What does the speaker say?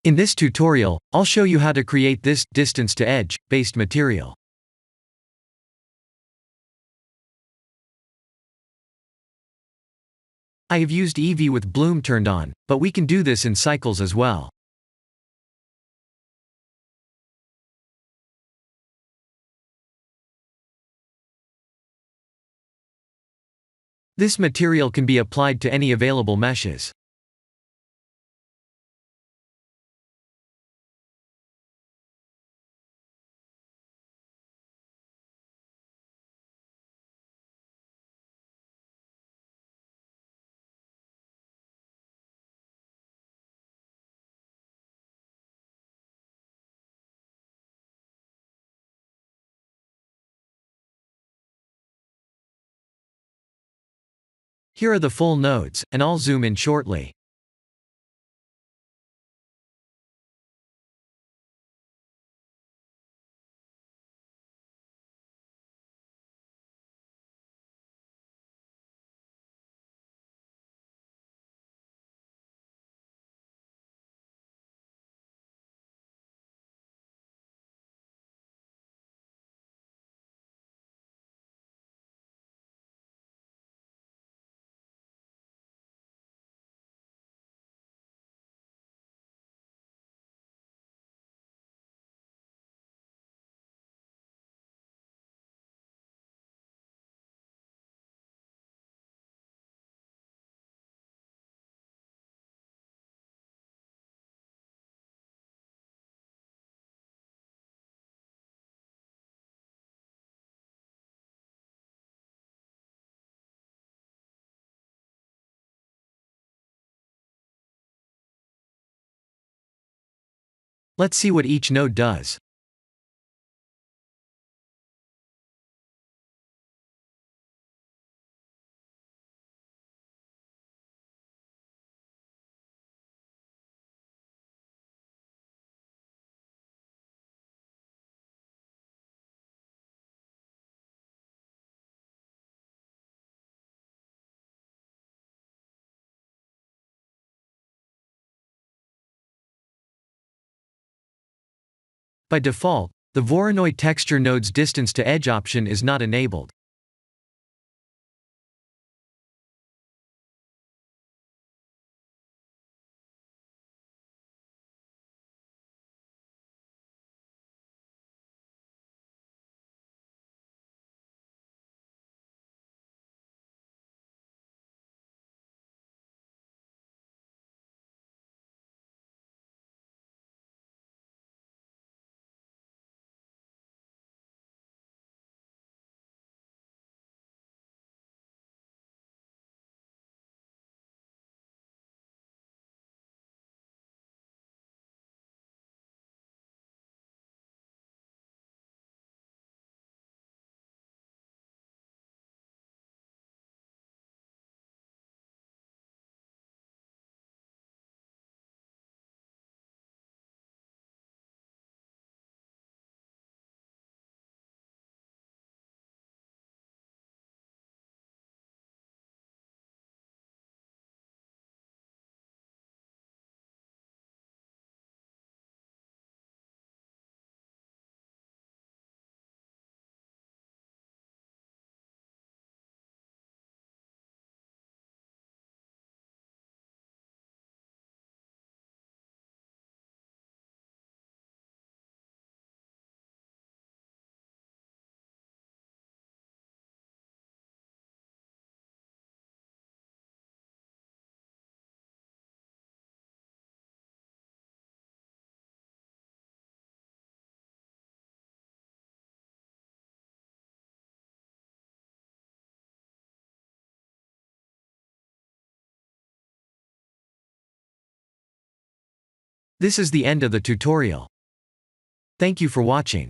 In this tutorial, I'll show you how to create this distance to edge based material. I have used Eevee with bloom turned on, but we can do this in cycles as well. This material can be applied to any available meshes. Here are the full nodes, and I'll zoom in shortly. Let's see what each node does. By default, the Voronoi texture node's distance to edge option is not enabled. This is the end of the tutorial. Thank you for watching.